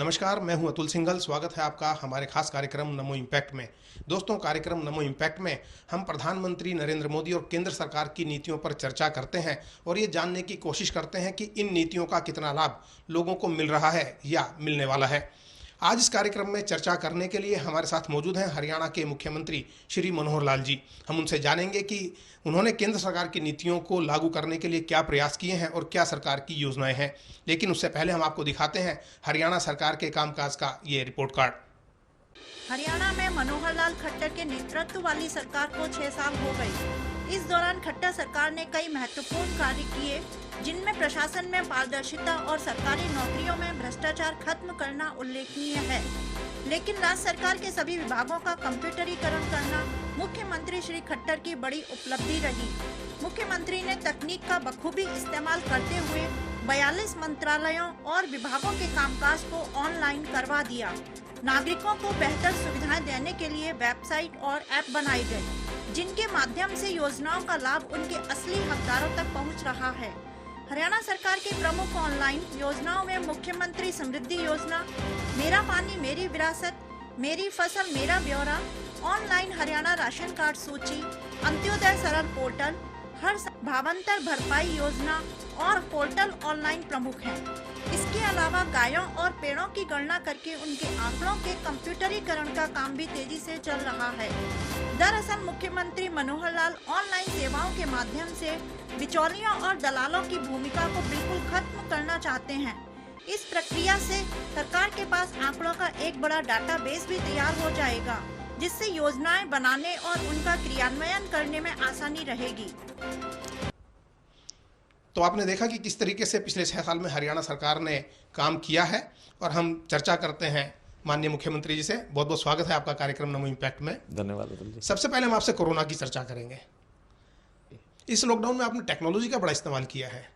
नमस्कार, मैं हूं अतुल सिंघल। स्वागत है आपका हमारे खास कार्यक्रम नमो इम्पैक्ट में। दोस्तों, कार्यक्रम नमो इम्पैक्ट में हम प्रधानमंत्री नरेंद्र मोदी और केंद्र सरकार की नीतियों पर चर्चा करते हैं और ये जानने की कोशिश करते हैं कि इन नीतियों का कितना लाभ लोगों को मिल रहा है या मिलने वाला है। आज इस कार्यक्रम में चर्चा करने के लिए हमारे साथ मौजूद हैं हरियाणा के मुख्यमंत्री श्री मनोहर लाल जी। हम उनसे जानेंगे कि उन्होंने केंद्र सरकार की नीतियों को लागू करने के लिए क्या प्रयास किए हैं और क्या सरकार की योजनाएं हैं। लेकिन उससे पहले हम आपको दिखाते हैं हरियाणा सरकार के कामकाज का ये रिपोर्ट कार्ड। हरियाणा में मनोहर लाल खट्टर के नेतृत्व वाली सरकार को 6 साल हो गए। इस दौरान खट्टर सरकार ने कई महत्वपूर्ण कार्य किए, जिनमें प्रशासन में पारदर्शिता और सरकारी नौकरियों में भ्रष्टाचार खत्म करना उल्लेखनीय है। लेकिन राज्य सरकार के सभी विभागों का कंप्यूटरीकरण करना मुख्यमंत्री श्री खट्टर की बड़ी उपलब्धि रही। मुख्यमंत्री ने तकनीक का बखूबी इस्तेमाल करते हुए 42 मंत्रालयों और विभागों के कामकाज को ऑनलाइन करवा दिया। नागरिकों को बेहतर सुविधाएं देने के लिए वेबसाइट और ऐप बनाई गई, जिनके माध्यम से योजनाओं का लाभ उनके असली हकदारों तक पहुंच रहा है। हरियाणा सरकार की प्रमुख ऑनलाइन योजनाओं में मुख्यमंत्री समृद्धि योजना, मेरा पानी मेरी विरासत, मेरी फसल मेरा ब्यौरा, ऑनलाइन हरियाणा राशन कार्ड सूची, अंत्योदय सरल पोर्टल, हर भावांतर भरपाई योजना और पोर्टल ऑनलाइन प्रमुख हैं। इसके अलावा गायों और पेड़ों की गणना करके उनके आंकड़ों के कंप्यूटरीकरण का काम भी तेजी से चल रहा है। दरअसल मुख्यमंत्री मनोहर लाल ऑनलाइन सेवाओं के माध्यम से बिचौलियों और दलालों की भूमिका को बिल्कुल खत्म करना चाहते हैं। इस प्रक्रिया से सरकार के पास आंकड़ों का एक बड़ा डाटाबेस भी तैयार हो जाएगा, जिससे योजनाएं बनाने और उनका क्रियान्वयन करने में आसानी रहेगी। तो आपने देखा कि किस तरीके से पिछले 6 साल में हरियाणा सरकार ने काम किया है और हम चर्चा करते हैं माननीय मुख्यमंत्री जी से। बहुत बहुत स्वागत है आपका कार्यक्रम नमो इम्पैक्ट में। धन्यवाद अतुल जी। सबसे पहले हम आपसे कोरोना की चर्चा करेंगे। इस लॉकडाउन में आपने टेक्नोलॉजी का बड़ा इस्तेमाल किया है,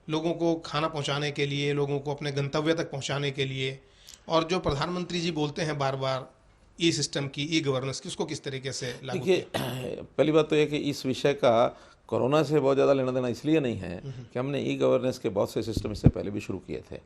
लोगों को खाना पहुंचाने के लिए, लोगों को अपने गंतव्य तक पहुंचाने के लिए, और जो प्रधानमंत्री जी बोलते हैं बार बार ई सिस्टम की, ई गवर्नेंस की, उसको किस तरीके से लागू किया? पहली बात तो यह कि इस विषय का कोरोना से बहुत ज़्यादा लेना देना इसलिए नहीं है कि हमने ई गवर्नेंस के बहुत से सिस्टम इससे पहले भी शुरू किए थे,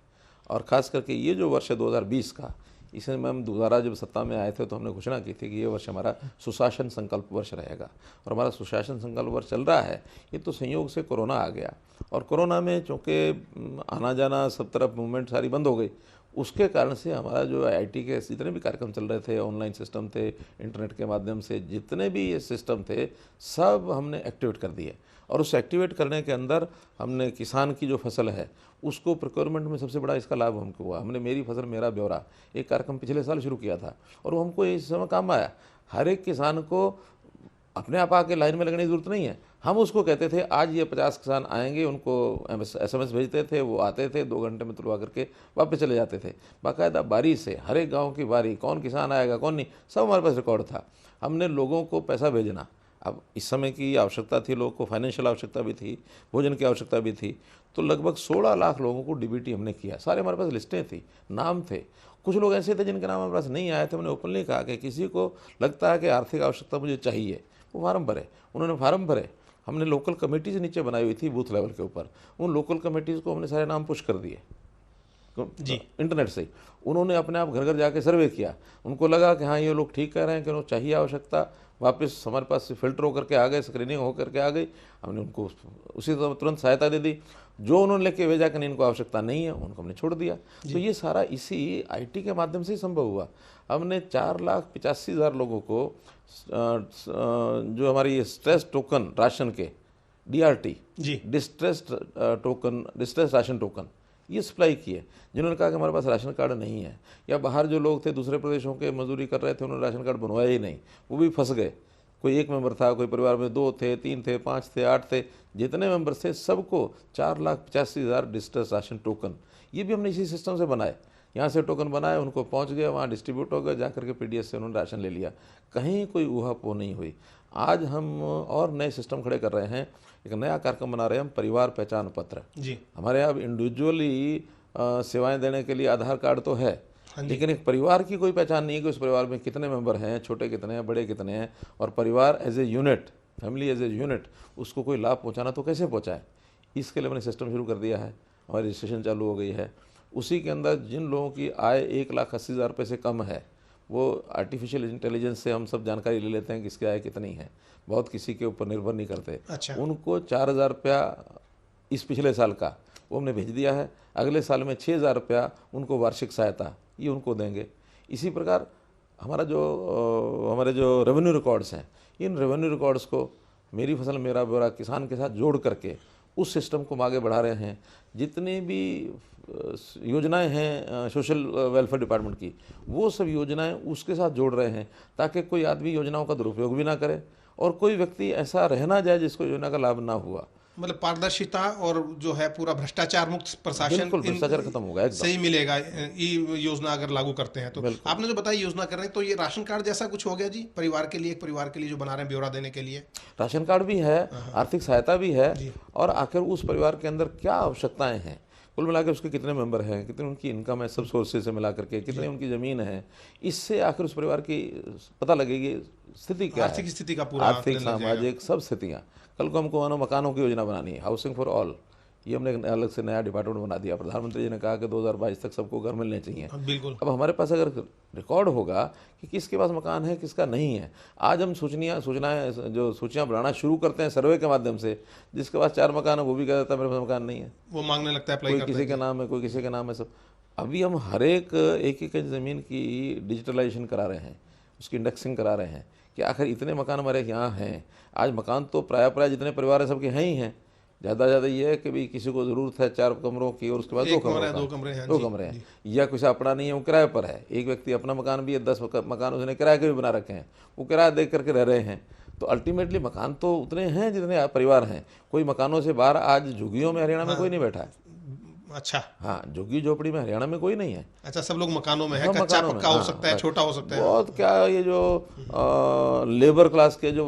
और ख़ास करके ये जो वर्ष है 2020 का, इसमें हम दोबारा जब सत्ता में आए थे तो हमने घोषणा की थी कि ये वर्ष हमारा सुशासन संकल्प वर्ष रहेगा, और हमारा सुशासन संकल्प वर्ष चल रहा है। ये तो संयोग से कोरोना आ गया, और कोरोना में चूँकि आना जाना सब तरफ मूवमेंट सारी बंद हो गई, उसके कारण से हमारा जो आईटी के जितने भी कार्यक्रम चल रहे थे, ऑनलाइन सिस्टम थे, इंटरनेट के माध्यम से जितने भी ये सिस्टम थे, सब हमने एक्टिवेट कर दिए। और उस एक्टिवेट करने के अंदर हमने किसान की जो फसल है उसको प्रोक्योरमेंट में सबसे बड़ा इसका लाभ हमको हुआ। हमने मेरी फसल मेरा ब्यौरा एक कार्यक्रम पिछले साल शुरू किया था, और वो हमको इस समय काम आया। हर एक किसान को अपने आप आके लाइन में लगने की जरूरत नहीं है। हम उसको कहते थे आज ये 50 किसान आएंगे, उनको SMS भेजते थे, वो आते थे, 2 घंटे में तुलवा करके वापस चले जाते थे। बाकायदा बारी से हर एक गांव की बारी, कौन किसान आएगा कौन नहीं, सब हमारे पास रिकॉर्ड था। हमने लोगों को पैसा भेजना, अब इस समय की आवश्यकता थी, लोगों को फाइनेंशियल आवश्यकता भी थी, भोजन की आवश्यकता भी थी, तो लगभग 16 लाख लोगों को DBT हमने किया। सारे हमारे पास लिस्टें थी, नाम थे। कुछ लोग ऐसे थे जिनके नाम हमारे पास नहीं आए थे। हमने ओपनली कहा कि किसी को लगता है कि आर्थिक आवश्यकता मुझे चाहिए, वो फार्म भरे। उन्होंने फार्म भरे। हमने लोकल कमेटीज नीचे बनाई हुई थी बूथ लेवल के ऊपर, उन लोकल कमेटीज़ को हमने सारे नाम पुश कर दिए जी इंटरनेट से। उन्होंने अपने आप घर घर जाके सर्वे किया, उनको लगा कि हाँ ये लोग ठीक कह रहे हैं कि उनको चाहिए आवश्यकता, वापस हमारे पास से फिल्टर होकर के आ गए, स्क्रीनिंग होकर के आ गई। हमने उनको उसी तरह तुरंत सहायता दे दी। जो उन्होंने लेके भेजा कि नहीं इनको आवश्यकता नहीं है, उनको हमने छोड़ दिया। तो ये सारा इसी IT के माध्यम से ही संभव हुआ। हमने 4,85,000 लोगों को जो हमारी स्ट्रेस टोकन राशन के DRT डिस्ट्रेस राशन टोकन ये सप्लाई किए। जिन्होंने कहा कि हमारे पास राशन कार्ड नहीं है, या बाहर जो लोग थे दूसरे प्रदेशों के मजदूरी कर रहे थे, उन्होंने राशन कार्ड बनवाया ही नहीं, वो भी फंस गए। कोई एक मेंबर था, कोई परिवार में 2 थे, 3 थे, 5 थे, 8 थे, जितने मेंबर थे सबको 4,85,000 डिस्ट्रेस राशन टोकन, ये भी हमने इसी सिस्टम से बनाए। यहाँ से टोकन बनाए, उनको पहुँच गए, वहाँ डिस्ट्रीब्यूट हो गए, जाकर के PDS से उन्होंने राशन ले लिया। कहीं कोई ऊहापोह नहीं हुई। आज हम और नए सिस्टम खड़े कर रहे हैं, एक नया कार्यक्रम बना रहे हैं हम, परिवार पहचान पत्र जी। हमारे यहाँ इंडिविजुअली सेवाएं देने के लिए आधार कार्ड तो है, लेकिन एक परिवार की कोई पहचान नहीं है कि उस परिवार में कितने मेंबर हैं, छोटे कितने हैं, बड़े कितने हैं, और परिवार as a unit, family as a unit, उसको कोई लाभ पहुँचाना तो कैसे पहुँचाए। इसके लिए मैंने सिस्टम शुरू कर दिया है, हमारी रजिस्ट्रेशन चालू हो गई है। उसी के अंदर जिन लोगों की आय 1,80,000 रुपये से कम है, वो आर्टिफिशियल इंटेलिजेंस से हम सब जानकारी ले लेते हैं कि इसकी आय कितनी है, बहुत किसी के ऊपर निर्भर नहीं करते। अच्छा। उनको 4,000 रुपया इस पिछले साल का वो हमने भेज दिया है। अगले साल में 6,000 रुपया उनको वार्षिक सहायता ये उनको देंगे। इसी प्रकार हमारे जो रेवेन्यू रिकॉर्ड्स हैं, इन रेवेन्यू रिकॉर्ड्स को मेरी फसल मेरा ब्यौरा किसान के साथ जोड़ करके उस सिस्टम को आगे बढ़ा रहे हैं। जितनी भी योजनाएं हैं सोशल वेलफेयर डिपार्टमेंट की, वो सब योजनाएं उसके साथ जोड़ रहे हैं ताकि कोई आदमी योजनाओं का दुरुपयोग भी ना करे और कोई व्यक्ति ऐसा रह ना जाए जिसको योजना का लाभ ना हुआ। मतलब पारदर्शिता और जो है पूरा भ्रष्टाचार मुक्त प्रशासन, बिल्कुल भ्रष्टाचार खत्म होगा एकदम। सही मिलेगा ये योजना अगर लागू करते हैं तो। आपने जो बताई योजना कर रहे हैं, तो ये राशन कार्ड जैसा कुछ हो गया जी परिवार के लिए, एक परिवार के लिए जो बना रहे हैं ब्यौरा देने के लिए? राशन कार्ड भी है, आर्थिक सहायता भी है, और आखिर उस परिवार के अंदर क्या आवश्यकताएं हैं, कुल मिलाकर उसके कितने मेंबर हैं, कितनी उनकी इनकम है, सब सोर्सेज से मिला करके कितनी उनकी ज़मीन है, इससे आखिर उस परिवार की पता लगेगी स्थिति क्या है, आर्थिक स्थिति का पूरा आर्थिक सामाजिक सब स्थितियाँ। कल को हमको मानो मकानों की योजना बनानी है, हाउसिंग फॉर ऑल, ये हमने एक अलग से नया डिपार्टमेंट बना दिया। प्रधानमंत्री जी ने कहा कि 2022 तक सबको घर मिलने चाहिए। बिल्कुल। अब हमारे पास अगर रिकॉर्ड होगा कि किसके पास मकान है किसका नहीं है, आज हम सूचनाएं जो सूचियाँ बढ़ाना शुरू करते हैं सर्वे के माध्यम से, जिसके पास 4 मकान है वो भी कह देता है मेरे पास मकान नहीं है, वो मांगने लगता है, कोई किसी के नाम है, कोई किसी के नाम है, सब। अभी हम हर एक ज़मीन की डिजिटलाइजेशन करा रहे हैं, उसकी इंडेक्सिंग करा रहे हैं कि आखिर इतने मकान हमारे यहाँ हैं। आज मकान तो प्राय जितने परिवार है सबके हैं ही हैं। ज़्यादा ये है कि भाई किसी को ज़रूरत है 4 कमरों की और उसके बाद 2 कमरे हैं, या कुछ अपना नहीं है वो किराए पर है, एक व्यक्ति अपना मकान भी है, 10 मकान उसने किराए के भी बना रखे हैं, वो किराया दे करके रह रहे हैं। तो अल्टीमेटली मकान तो उतने हैं जितने परिवार हैं। कोई मकानों से बाहर आज झुग्गियों में हरियाणा में कोई नहीं बैठा है। अच्छा। हाँ, झुग्गी झोपड़ी में हरियाणा में कोई नहीं है। अच्छा, सब लोग मकानों में है, कच्चा पक्का हो सकता है, छोटा हो सकता है। बहुत क्या ये जो लेबर क्लास के जो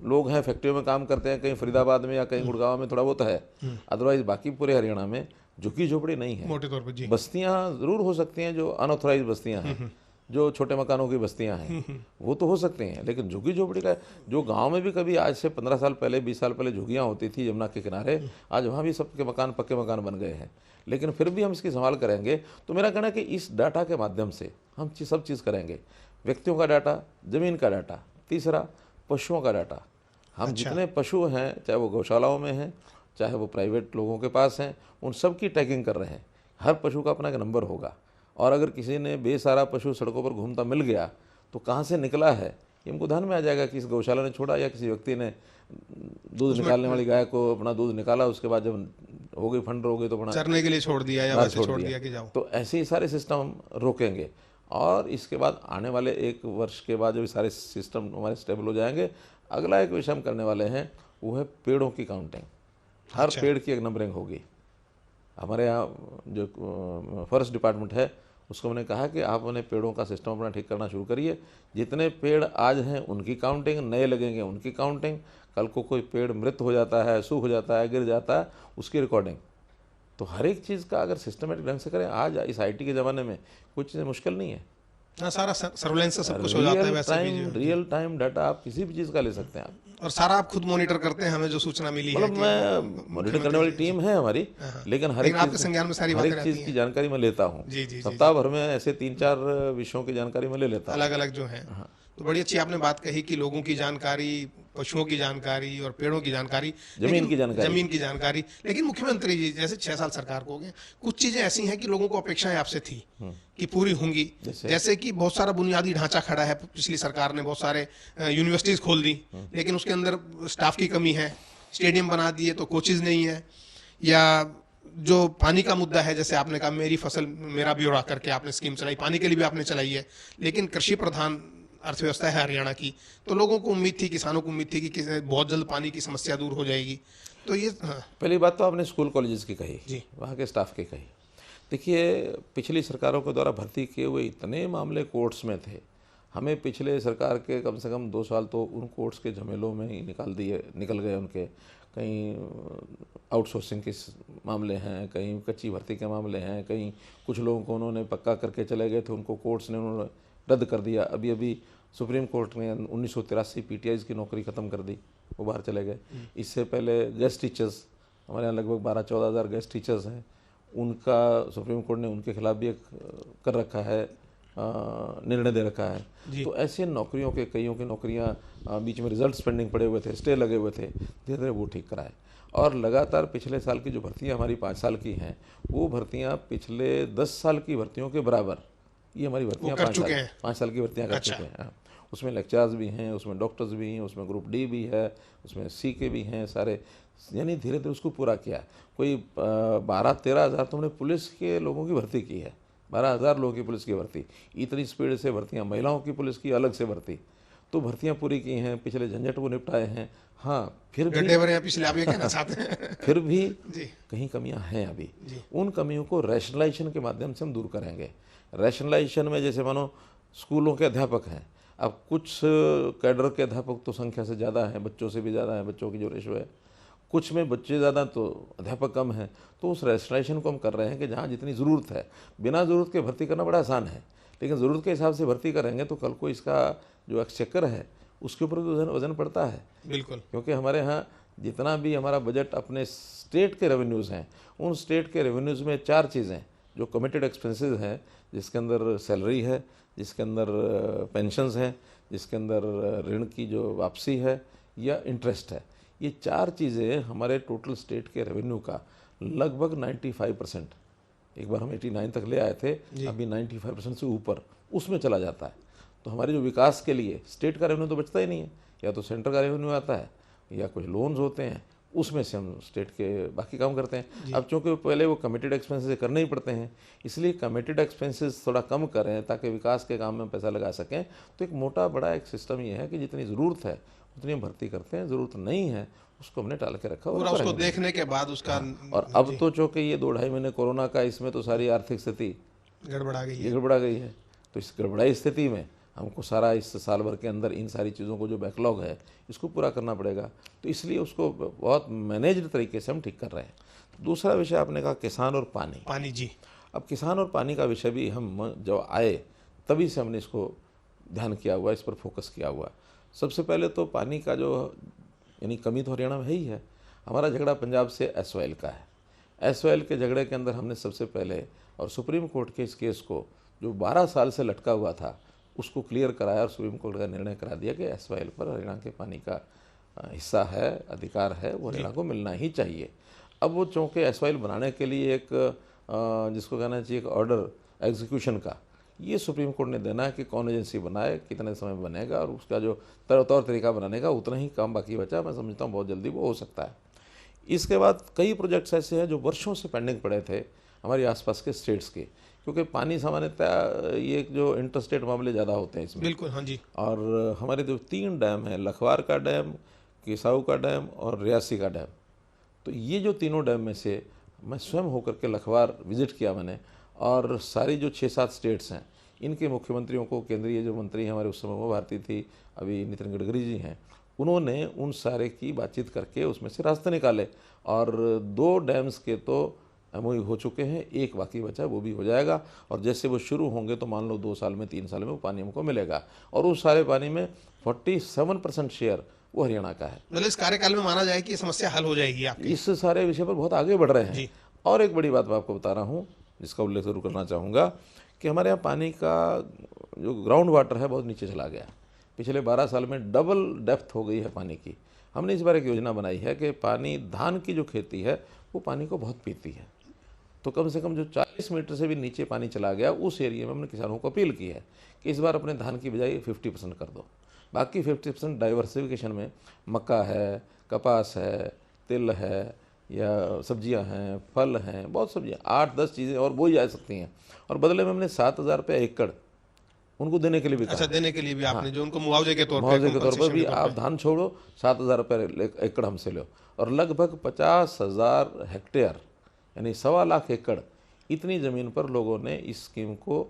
लोग हैं फैक्ट्रियों में काम करते हैं, कहीं फरीदाबाद में या कहीं गुड़गांव में थोड़ा बहुत है, अदरवाइज बाकी पूरे हरियाणा में झुग्गी झोपड़ी नहीं है। मोटे तौर पर जी बस्तियां जरूर हो सकती हैं जो अनऑथराइज बस्तियां हैं, जो छोटे मकानों की बस्तियां हैं वो तो हो सकती हैं, लेकिन झुग्गी झोपड़ी का जो गांव में भी कभी आज से 15 साल पहले 20 साल पहले झुग्गियां होती थी यमुना के किनारे, आज वहाँ भी सबके मकान पक्के मकान बन गए हैं। लेकिन फिर भी हम इसकी संभाल करेंगे। तो मेरा कहना है कि इस डाटा के माध्यम से हम सब चीज़ करेंगे, व्यक्तियों का डाटा, ज़मीन का डाटा, तीसरा पशुओं का डाटा। हम जितने पशु हैं, चाहे वो गौशालाओं में हैं, चाहे वो प्राइवेट लोगों के पास हैं, उन सब की टैगिंग कर रहे हैं। हर पशु का अपना एक नंबर होगा, और अगर किसी ने बेसहारा पशु सड़कों पर घूमता मिल गया तो कहाँ से निकला है ये हमको ध्यान में आ जाएगा कि इस गौशाला ने छोड़ा या किसी व्यक्ति ने दूध निकालने वाली गाय को अपना दूध निकाला, उसके बाद जब हो गई फंड हो गई तो अपना चरने के लिए छोड़ दिया या वैसे छोड़ दिया कि जाओ। तो ऐसे ही सारे सिस्टम हम रोकेंगे, और इसके बाद आने वाले 1 वर्ष के बाद जब सारे सिस्टम हमारे स्टेबल हो जाएंगे, अगला एक विषय हम करने वाले हैं वो है पेड़ों की काउंटिंग। हर पेड़ की एक नंबरिंग होगी। हमारे यहाँ जो फॉरेस्ट डिपार्टमेंट है उसको मैंने कहा कि आप अपने पेड़ों का सिस्टम अपना ठीक करना शुरू करिए। जितने पेड़ आज हैं उनकी काउंटिंग, नए लगेंगे उनकी काउंटिंग, कल को कोई पेड़ मृत हो जाता है, सूख जाता है, गिर जाता है, उसकी रिकॉर्डिंग। तो हर एक चीज़ का अगर सिस्टमेटिक ढंग से करें, आज इस IT के ज़माने में कुछ चीज़ें मुश्किल नहीं है। हाँ, सारा सर्वेलेंस से सब कुछ हो जाता है। वैसे भी रियल टाइम डाटा आप किसी भी चीज़ का ले सकते हैं आप, और सारा आप खुद मॉनिटर करते हैं। हमें जो सूचना मिली है, मतलब मैं मॉनिटर करने वाली टीम है हमारी, लेकिन हर एक आपके संज्ञान में सारी बातें रहती चीज़ की जानकारी मैं लेता हूँ। सप्ताह भर में ऐसे 3-4 विषयों की जानकारी मैं ले लेता हूँ, अलग अलग जो है। तो बड़ी अच्छी आपने बात कही कि लोगों की जानकारी, पशुओं की जानकारी और पेड़ों की जानकारी, जमीन की जानकारी। लेकिन मुख्यमंत्री जी जैसे 6 साल सरकार को हो गए, कुछ चीजें ऐसी हैं कि लोगों को अपेक्षाएं आपसे थी कि पूरी होंगी। जैसे कि बहुत सारा बुनियादी ढांचा खड़ा है, पिछली सरकार ने बहुत सारे यूनिवर्सिटीज खोल दी, लेकिन उसके अंदर स्टाफ की कमी है। स्टेडियम बना दिए तो कोचेज नहीं है। या जो पानी का मुद्दा है, जैसे आपने कहा मेरी फसल मेरा ब्यौरा करके आपने स्कीम चलाई, पानी के लिए भी आपने चलाई है, लेकिन कृषि प्रधान अर्थव्यवस्था है हरियाणा की, तो लोगों को उम्मीद थी, किसानों को उम्मीद थी कि बहुत जल्द पानी की समस्या दूर हो जाएगी। तो ये पहली बात तो आपने स्कूल कॉलेजेस की कही जी, वहाँ के स्टाफ की कही। देखिए, पिछली सरकारों के द्वारा भर्ती किए हुए इतने मामले कोर्ट्स में थे, हमें पिछले सरकार के कम से कम 2 साल तो उन कोर्ट्स के झमेलों में ही निकल गए उनके। कहीं आउटसोर्सिंग के मामले हैं, कहीं कच्ची भर्ती के मामले हैं, कहीं कुछ लोगों को उन्होंने पक्का करके चले गए थे, उनको कोर्ट्स ने उन्होंने रद्द कर दिया। अभी सुप्रीम कोर्ट ने 1983 PTIs की नौकरी ख़त्म कर दी, वो बाहर चले गए। इससे पहले गेस्ट टीचर्स, हमारे यहाँ लगभग 12-14 हज़ार गेस्ट टीचर्स हैं, उनका सुप्रीम कोर्ट ने उनके खिलाफ भी एक कर रखा है, निर्णय दे रखा है। तो ऐसे नौकरियों के कईयों की नौकरियां बीच में रिजल्ट्स पेंडिंग पड़े हुए थे, स्टे लगे हुए थे, धीरे धीरे वो ठीक कराए। और लगातार पिछले साल की जो भर्तियां हमारी 5 साल की हैं, वो भर्तियां पिछले 10 साल की भर्तियों के बराबर ये हमारी भर्तियां 5 साल की भर्तियां कर चुके हैं। हाँ, उसमें लेक्चरर्स भी हैं, उसमें डॉक्टर्स भी हैं, उसमें ग्रुप डी भी है, उसमें सी के भी हैं सारे, यानी धीरे धीरे उसको पूरा किया। कोई 12-13 हज़ार तो हमने पुलिस के लोगों की भर्ती की है, 12,000 लोगों की पुलिस की भर्ती, इतनी स्पीड से भर्तियाँ, महिलाओं की पुलिस की अलग से भर्ती, तो भर्तियाँ पूरी की हैं, पिछले झंझट को निपटाए हैं। हाँ, फिर भी पिछले आप ये कहना चाहते हैं फिर भी कहीं कमियां हैं अभी। उन कमियों को रैशनलाइजेशन के माध्यम से हम दूर करेंगे। रैशनलाइजेशन में जैसे मानो स्कूलों के अध्यापक हैं, अब कुछ कैडर के अध्यापक तो संख्या से ज़्यादा हैं, बच्चों से भी ज़्यादा है, बच्चों की जो रेशो है, कुछ में बच्चे ज़्यादा तो अध्यापक कम हैं। तो उस रैशनलाइजेशन को हम कर रहे हैं कि जहाँ जितनी ज़रूरत है, बिना ज़रूरत के भर्ती करना बड़ा आसान है, लेकिन ज़रूरत के हिसाब से भर्ती करेंगे तो कल को इसका जो एक्सचेकर है उसके ऊपर भी वजन पड़ता है। बिल्कुल, क्योंकि हमारे यहाँ जितना भी हमारा बजट अपने स्टेट के रेवेन्यूज़ हैं, उन स्टेट के रेवेन्यूज़ में 4 चीज़ें जो कमिटेड एक्सपेंसेस हैं, जिसके अंदर सैलरी है, जिसके अंदर पेंशन्स हैं, जिसके अंदर ऋण की जो वापसी है या इंटरेस्ट है, ये 4 चीज़ें हमारे टोटल स्टेट के रेवेन्यू का लगभग 95%, एक बार हम 89 तक ले आए थे, अभी 95% से ऊपर उसमें चला जाता है। तो हमारे जो विकास के लिए स्टेट का रेवेन्यू तो बचता ही नहीं है, या तो सेंटर का रेवेन्यू आता है या कुछ लोन्स होते हैं, उसमें से हम स्टेट के बाकी काम करते हैं। अब चूँकि पहले वो कमिटेड एक्सपेंसेस करने ही पड़ते हैं, इसलिए कमिटेड एक्सपेंसेस थोड़ा कम करें ताकि विकास के काम में पैसा लगा सकें। तो एक मोटा बड़ा एक सिस्टम ये है कि जितनी ज़रूरत है उतनी हम भर्ती करते हैं, ज़रूरत नहीं है उसको हमने टाल के रखा और उसको देखने के बाद उसका। और अब तो चूँकि ये 2-2.5 महीने कोरोना का, इसमें तो सारी आर्थिक स्थिति गड़बड़ा गई है। तो इस गड़बड़ाई स्थिति में हमको सारा इस साल भर के अंदर इन सारी चीज़ों को जो बैकलॉग है इसको पूरा करना पड़ेगा। तो इसलिए उसको बहुत मैनेज्ड तरीके से हम ठीक कर रहे हैं। दूसरा विषय आपने कहा किसान और पानी जी। अब किसान और पानी का विषय भी हम जब आए तभी से हमने इसको ध्यान किया हुआ, इस पर फोकस किया हुआ। सबसे पहले तो पानी का जो यानी कमी तो हरियाणा में है ही है। हमारा झगड़ा पंजाब से एसवाइल का है। एसवाइल के झगड़े के अंदर हमने सबसे पहले और सुप्रीम कोर्ट के इस केस को जो 12 साल से लटका हुआ था उसको क्लियर कराया और सुप्रीम कोर्ट का निर्णय करा दिया कि एसवाइल पर हरियाणा के पानी का हिस्सा है, अधिकार है, वो हरियाणा को मिलना ही चाहिए। अब वो चूँकि एसवाइल बनाने के लिए एक जिसको कहना चाहिए एक ऑर्डर एग्जीक्यूशन का, ये सुप्रीम कोर्ट ने देना है कि कौन एजेंसी बनाए, कितने समय में बनेगा, और उसका जो तौर तरीका बनाने का उतना ही काम बाकी बचा। मैं समझता हूँ बहुत जल्दी वो हो सकता है। इसके बाद कई प्रोजेक्ट्स ऐसे हैं जो वर्षों से पेंडिंग पड़े थे हमारे आसपास के स्टेट्स के, क्योंकि पानी सामान्यतः ये जो इंटर स्टेट मामले ज़्यादा होते हैं इसमें। बिल्कुल, हाँ जी। और हमारे जो 3 डैम हैं, लखवार का डैम, किसाऊ का डैम और रियासी का डैम, तो ये जो तीनों डैम में से मैं स्वयं होकर के लखवार विज़िट किया मैंने, और सारी जो 6-7 स्टेट्स हैं इनके मुख्यमंत्रियों को, केंद्रीय जो मंत्री हैं हमारे उस समय वो भारती थी, अभी नितिन गडकरी जी हैं, उन्होंने उन सारे की बातचीत करके उसमें से रास्ते निकाले। और 2 डैम्स के तो एमओयू हो चुके हैं, एक बाकी बचा है, वो भी हो जाएगा। और जैसे वो शुरू होंगे तो मान लो 2 साल में, 3 साल में वो पानी हमको मिलेगा। और उस सारे पानी में 47% शेयर वो हरियाणा का है। मतलब इस कार्यकाल में माना जाए कि समस्या हल हो जाएगी आपकी। इस सारे विषय पर बहुत आगे बढ़ रहे हैं। और एक बड़ी बात मैं आपको बता रहा हूँ जिसका उल्लेख जरूर करना चाहूँगा कि हमारे यहाँ पानी का जो ग्राउंड वाटर है बहुत नीचे चला गया। पिछले 12 साल में डबल डेप्थ हो गई है पानी की। हमने इस बार एक योजना बनाई है कि पानी, धान की जो खेती है वो पानी को बहुत पीती है, तो कम से कम जो 40 मीटर से भी नीचे पानी चला गया उस एरिया में हमने किसानों को अपील की है कि इस बार अपने धान की बजाय 50% कर दो, बाकी 50% डाइवर्सिफिकेशन में मक्का है, कपास है, तिल है, या सब्जियां हैं, फल हैं, बहुत सब्जियां, 8-10 चीज़ें और बोई जा सकती हैं। और बदले में हमने 7,000 रुपये एकड़ उनको देने के लिए भी कहा। अच्छा, देने के लिए भी आपने जो उनको मुआवजे के तौर पर भी आप धान छोड़ो, 7,000 रुपये एकड़ हमसे लो। और लगभग 50,000 हेक्टेयर यानी 1.25 लाख एकड़ इतनी ज़मीन पर लोगों ने इस स्कीम को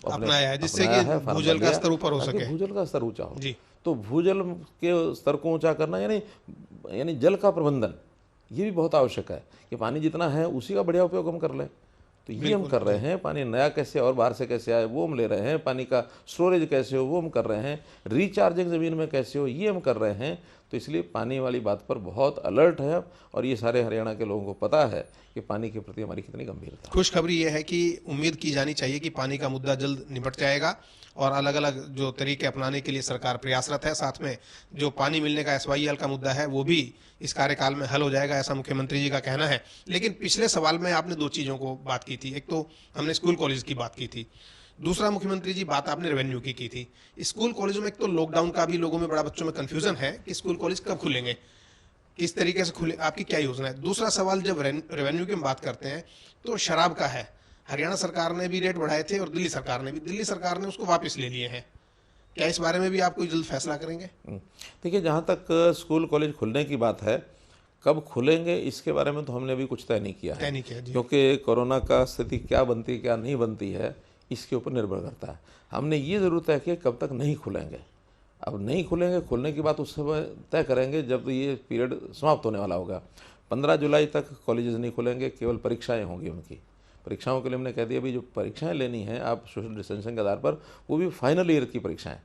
अपनाया है, जिससे कि भूजल का स्तर ऊपर हो सके, भूजल का स्तर ऊंचा हो। जी। तो भूजल के स्तर को ऊंचा करना यानी जल का प्रबंधन, ये भी बहुत आवश्यक है कि पानी जितना है उसी का बढ़िया उपयोग हम कर लें। तो ये हम कर रहे हैं। पानी नया कैसे और बाहर से कैसे आए वो हम ले रहे हैं, पानी का स्टोरेज कैसे हो वो हम कर रहे हैं, रिचार्जिंग ज़मीन में कैसे हो ये हम कर रहे हैं। तो इसलिए पानी वाली बात पर बहुत अलर्ट है और ये सारे हरियाणा के लोगों को पता है कि पानी के प्रति हमारी कितनी गंभीरता है। खुशखबरी यह है कि उम्मीद की जानी चाहिए कि पानी का मुद्दा जल्द निपट जाएगा और अलग अलग जो तरीके अपनाने के लिए सरकार प्रयासरत है। साथ में जो पानी मिलने का SYL का मुद्दा है वो भी इस कार्यकाल में हल हो जाएगा, ऐसा मुख्यमंत्री जी का कहना है। लेकिन पिछले सवाल में आपने दो चीज़ों को बात की थी, एक तो हमने स्कूल कॉलेज की बात की थी, दूसरा मुख्यमंत्री जी बात आपने रेवेन्यू की थी। स्कूल कॉलेजों में एक तो लॉकडाउन का भी लोगों में बड़ा बच्चों में कंफ्यूजन है कि स्कूल कॉलेज कब खुलेंगे, किस तरीके से खुले, आपकी क्या योजना है। दूसरा सवाल जब रेवेन्यू की हम बात करते हैं तो शराब का है, हरियाणा सरकार ने भी रेट बढ़ाए थे और दिल्ली सरकार ने उसको वापस ले लिए हैं। क्या इस बारे में भी आप कोई जल्द फैसला करेंगे? देखिए, जहाँ तक स्कूल कॉलेज खुलने की बात है, कब खुलेंगे इसके बारे में तो हमने अभी कुछ तय नहीं किया है, क्योंकि कोरोना का स्थिति क्या बनती है क्या नहीं बनती है इसके ऊपर निर्भर करता है। हमने ये ज़रूर तय किया कब तक नहीं खुलेंगे। अब नहीं खुलेंगे, खुलने की बात उस समय तय करेंगे जब ये पीरियड समाप्त होने वाला होगा। 15 जुलाई तक कॉलेजेस नहीं खुलेंगे, केवल परीक्षाएं होंगी उनकी। परीक्षाओं के लिए हमने कह दिया भी जो परीक्षाएं लेनी हैं आप सोशल डिस्टेंसिंग के आधार पर, वो भी फाइनल ईयर की परीक्षाएं।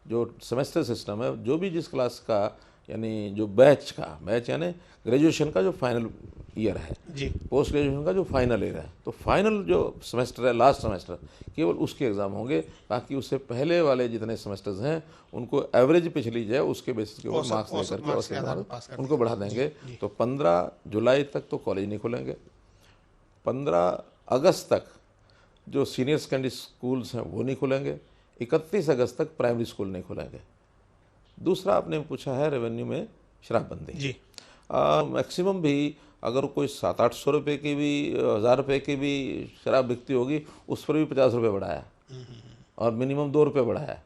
जो सेमेस्टर सिस्टम है, जो भी जिस क्लास का यानी जो बैच यानी ग्रेजुएशन का जो फाइनल ईयर है जी, पोस्ट ग्रेजुएशन का जो फाइनल ईयर है, तो फाइनल जो सेमेस्टर है, लास्ट सेमेस्टर, केवल उसके एग्ज़ाम होंगे। बाकी उससे पहले वाले जितने सेमेस्टर्स हैं उनको एवरेज पिछली जाए उसके बेसिस के ऊपर मार्क्स लेकर उनको बढ़ा देंगे। तो 15 जुलाई तक तो कॉलेज नहीं खुलेंगे। 15 अगस्त तक जो सीनियर सेकेंडरी स्कूल्स हैं वो नहीं खुलेंगे। 31 अगस्त तक प्राइमरी स्कूल नहीं खुलेंगे। दूसरा आपने पूछा है रेवेन्यू में शराबबंदी जी। मैक्सिमम भी अगर कोई 700-800 रुपये की भी 1000 रुपये की भी शराब बिकती होगी उस पर भी 50 रुपये बढ़ाया और मिनिमम 2 रुपये बढ़ाया।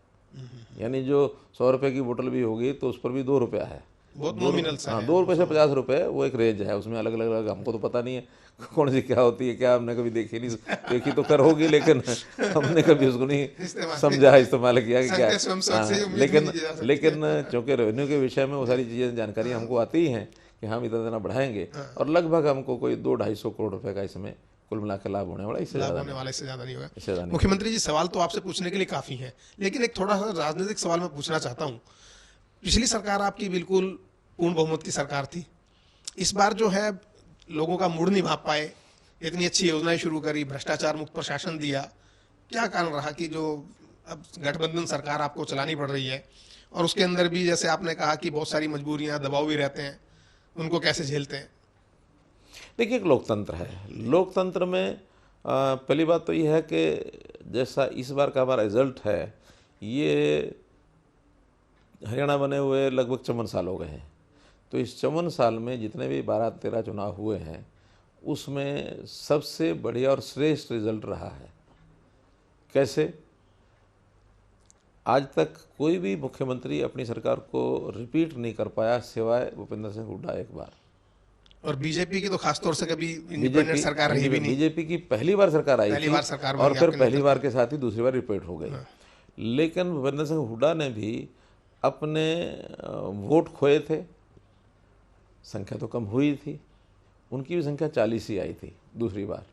यानी जो 100 रुपये की बोतल भी होगी तो उस पर भी 2 रुपया है। बहुत नॉमिनल सा है। 2 रुपये से 50 रुपये वो एक रेंज है, उसमें अलग अलग हमको तो पता नहीं है कौन सी क्या होती है, क्या हमने कभी देखी तो कर होगी, लेकिन हमने कभी उसको नहीं समझा इस्तेमाल किया कि क्या। लेकिन चूँकि रेवेन्यू के विषय में वो सारी चीज़ें जानकारी हमको आती ही हैं कि हम इतना देना बढ़ाएंगे और लगभग हमको कोई 200-250 करोड़ रुपए का इसमें कुल मिला के लाभ होने वाला, इससे ज़्यादा नहीं होगा। मुख्यमंत्री जी, सवाल तो आपसे पूछने के लिए काफ़ी है, लेकिन एक थोड़ा सा राजनीतिक सवाल मैं पूछना चाहता हूँ। पिछली सरकार आपकी बिल्कुल पूर्ण बहुमत की सरकार थी। इस बार जो है लोगों का मूड नहीं भाप पाए, इतनी अच्छी योजनाएं शुरू करी, भ्रष्टाचार मुक्त प्रशासन दिया, क्या कारण रहा कि जो अब गठबंधन सरकार आपको चलानी पड़ रही है और उसके अंदर भी जैसे आपने कहा कि बहुत सारी मजबूरियां, दबाव भी रहते हैं, उनको कैसे झेलते हैं? देखिए, एक लोकतंत्र है। लोकतंत्र में पहली बात तो ये है कि जैसा इस बार का हमारा रिजल्ट है, ये हरियाणा बने हुए लगभग 54 साल हो गए हैं। तो इस 54 साल में जितने भी 12-13 चुनाव हुए हैं उसमें सबसे बढ़िया और श्रेष्ठ रिजल्ट रहा है। कैसे? आज तक कोई भी मुख्यमंत्री अपनी सरकार को रिपीट नहीं कर पाया सिवाय भूपेंद्र सिंह हुड्डा एक बार। और बीजेपी की तो खासतौर से कभी इंडिपेंडेंट सरकार रही भी नहीं। बीजेपी की पहली बार सरकार आई थी और फिर पहली बार के साथ ही दूसरी बार रिपीट हो गई। लेकिन भूपेंद्र सिंह हुड्डा ने भी अपने वोट खोए थे, संख्या तो कम हुई थी, उनकी भी संख्या 40 ही आई थी दूसरी बार।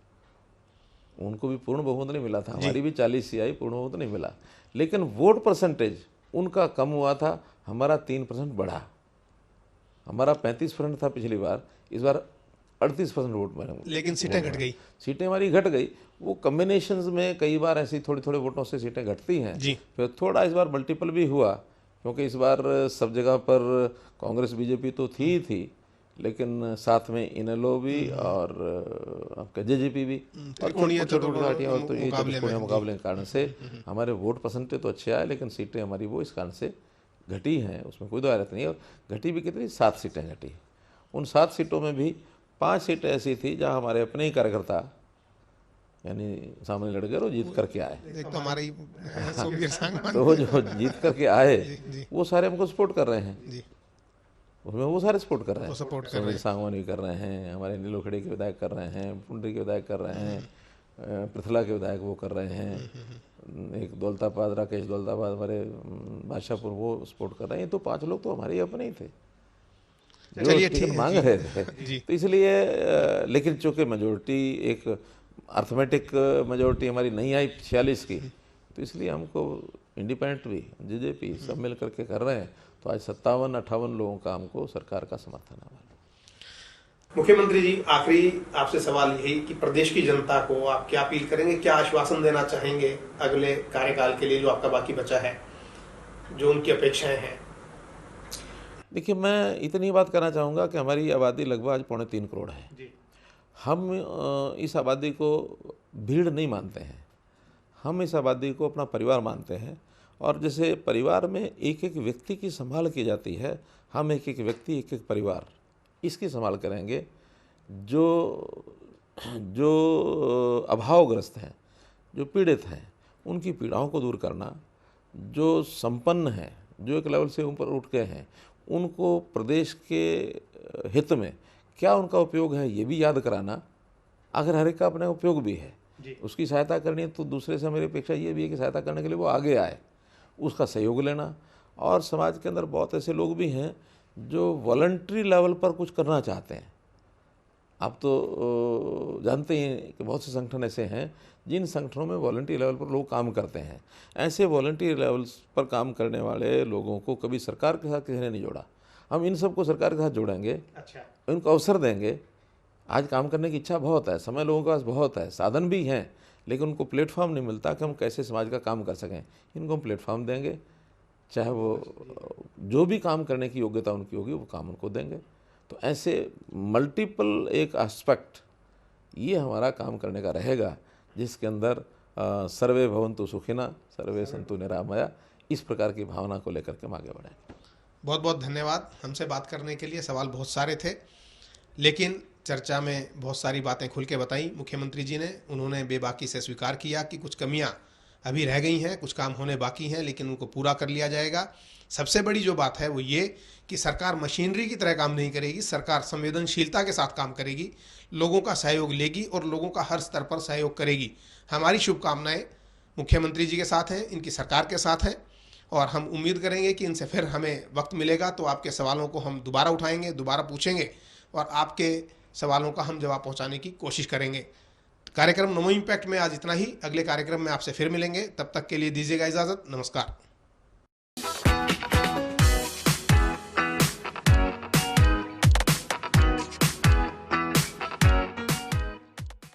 उनको भी पूर्ण बहुमत नहीं मिला था, हमारी भी 40 ही आई, पूर्ण बहुमत नहीं मिला। लेकिन वोट परसेंटेज उनका कम हुआ था, हमारा 3% बढ़ा। हमारा 35% था पिछली बार, इस बार 38% वोट बने। लेकिन सीटें घट गई। सीटें हमारी घट गई। वो कम्बिनेशंस में कई बार ऐसी थोड़ी थोड़े वोटों से सीटें घटती हैं। फिर थोड़ा इस बार मल्टीपल भी हुआ, क्योंकि इस बार सब जगह पर कांग्रेस बीजेपी तो थी, लेकिन साथ में इनेलो भी और आपका जेजेपी भी और छोटी पार्टियाँ, और तो ये मुकाबले के कारण से हमारे वोट परसेंटेज तो अच्छे आए, लेकिन सीटें हमारी वो इस कारण से घटी हैं, उसमें कोई दो नहीं। और घटी भी कितनी, 7 सीटें घटी। उन 7 सीटों में भी 5 सीटें ऐसी थी जहाँ हमारे अपने ही कार्यकर्ता यानी सामने लड़ गए और जीत करके आए। तो हमारे तो जो जीत करके आए वो सारे हमको सपोर्ट कर रहे हैं, उसमें वो सारे सपोर्ट कर रहे हैं। सांगवानी कर रहे हैं, हमारे नीलोखड़ी के विधायक कर रहे हैं, पुंडरी के विधायक कर रहे हैं, पृथला के विधायक वो कर रहे हैं, एक दौलताबाद, राकेश दौलताबाद हमारे बादशाहपुर, वो सपोर्ट कर रहे हैं। तो 5 लोग तो हमारे अपने ही थे जो टिकट मांग रहे थे। तो इसलिए लेकिन चूँकि मेजोरिटी एक अर्थमेटिक मेजोरिटी हमारी नहीं आई 46 की, तो इसलिए हमको इंडिपेंडेंट भी जेजेपी सब मिल करके कर रहे हैं। तो आज 57-58 लोगों का हमको सरकार का समर्थन है। मुख्यमंत्री जी, आखिरी आपसे सवाल यही कि प्रदेश की जनता को आप क्या अपील करेंगे, क्या आश्वासन देना चाहेंगे अगले कार्यकाल के लिए जो आपका बाकी बचा है, जो उनकी अपेक्षाएं हैं? देखिए, मैं इतनी बात कहना चाहूँगा कि हमारी आबादी लगभग आज 3.25 करोड़ है। जी। हम इस आबादी को भीड़ नहीं मानते हैं, हम इस आबादी को अपना परिवार मानते हैं। और जैसे परिवार में एक एक व्यक्ति की संभाल की जाती है, हम एक एक व्यक्ति, एक एक परिवार इसकी संभाल करेंगे। जो अभावग्रस्त हैं, जो पीड़ित हैं, उनकी पीड़ाओं को दूर करना, जो संपन्न हैं, जो एक लेवल से ऊपर उठ गए हैं, उनको प्रदेश के हित में क्या उनका उपयोग है ये भी याद कराना। अगर हर एक का अपना उपयोग भी है, उसकी सहायता करनी है, तो दूसरे से मेरी अपेक्षा ये भी है कि सहायता करने के लिए वो आगे आए, उसका सहयोग लेना। और समाज के अंदर बहुत ऐसे लोग भी हैं जो वॉलंटरी लेवल पर कुछ करना चाहते हैं। आप तो जानते हैं कि बहुत से संगठन ऐसे हैं जिन संगठनों में वॉलंटरी लेवल पर लोग काम करते हैं। ऐसे वॉलंटरी लेवल्स पर काम करने वाले लोगों को कभी सरकार के साथ किसी ने नहीं जोड़ा। हम इन सबको सरकार के साथ जोड़ेंगे। अच्छा। इनको अवसर देंगे। आज काम करने की इच्छा बहुत है, समय लोगों के पास बहुत है, साधन भी हैं, लेकिन उनको प्लेटफॉर्म नहीं मिलता कि हम कैसे समाज का काम कर सकें। इनको हम प्लेटफॉर्म देंगे, चाहे वो जो भी काम करने की योग्यता उनकी होगी वो काम उनको देंगे। तो ऐसे मल्टीपल एक एस्पेक्ट ये हमारा काम करने का रहेगा, जिसके अंदर सर्वे भवन्तु सुखिनः सर्वे सन्तु निरामया, इस प्रकार की भावना को लेकर के हम आगे बढ़ेंगे। बहुत बहुत धन्यवाद हमसे बात करने के लिए। सवाल बहुत सारे थे, लेकिन चर्चा में बहुत सारी बातें खुल के बताई मुख्यमंत्री जी ने। उन्होंने बेबाकी से स्वीकार किया कि कुछ कमियां अभी रह गई हैं, कुछ काम होने बाकी हैं, लेकिन उनको पूरा कर लिया जाएगा। सबसे बड़ी जो बात है वो ये कि सरकार मशीनरी की तरह काम नहीं करेगी, सरकार संवेदनशीलता के साथ काम करेगी, लोगों का सहयोग लेगी और लोगों का हर स्तर पर सहयोग करेगी। हमारी शुभकामनाएं मुख्यमंत्री जी के साथ हैं, इनकी सरकार के साथ हैं, और हम उम्मीद करेंगे कि इनसे फिर हमें वक्त मिलेगा तो आपके सवालों को हम दोबारा उठाएंगे, दोबारा पूछेंगे और आपके सवालों का हम जवाब पहुंचाने की कोशिश करेंगे। कार्यक्रम नमो इम्पैक्ट में आज इतना ही। अगले कार्यक्रम में आपसे फिर मिलेंगे, तब तक के लिए दीजिएगा इजाज़त। नमस्कार।